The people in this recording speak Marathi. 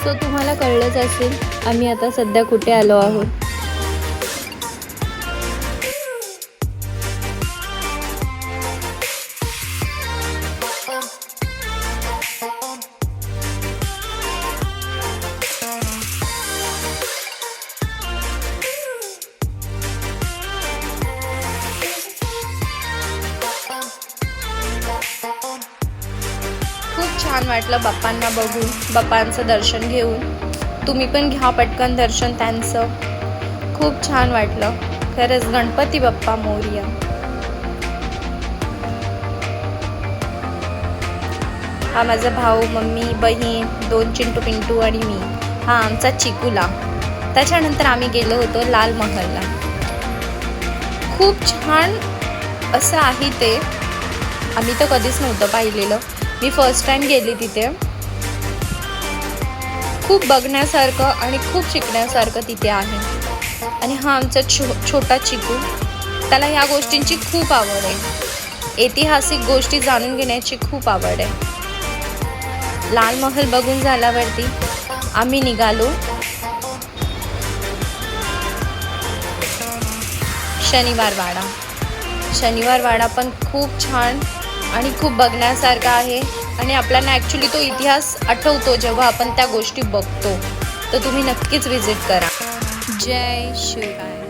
सो तुम्हाला कळलंच असेल आम्ही आता सध्या कुठे आलो आहोत. खूप छान वाटलं बाप्पांना बघून, बाप्पांचं दर्शन घेऊन. तुम्ही पण घ्या पटकन दर्शन त्यांचं. खूप छान वाटलं खरंच. गणपती बाप्पा मोरया. हा माझा भाऊ, मम्मी, बहीण, 2 चिंटू पिंटू आणि मी. हा आमचा चिकूला. त्याच्यानंतर आम्ही गेलो होतो लाल महालला. खूप छान असं आहे ते. आम्ही तर कधीच नव्हतं पाहिलेलं. मी फर्स्ट टाइम गेली तिथे. खूप बघण्यासारखं आणि खूप शिकण्यासारखं तिथे आहे. आणि हा आमचा छोटा चिकू. त्याला ह्या गोष्टींची खूप आवड आहे. ऐतिहासिक गोष्टी जाणून घेण्याची खूप आवड आहे. लाल महल बघून झाल्यावरती आम्ही निघालो शनिवारवाडा. शनिवारवाडा पण खूप छान आणि खूप बघण्यासारखा आहे. आणि आपल्याला ॲक्च्युली तो इतिहास आठवतो जेव्हा आपण त्या गोष्टी बघतो. तर तुम्ही नक्कीच व्हिजिट करा. जय शिवराय.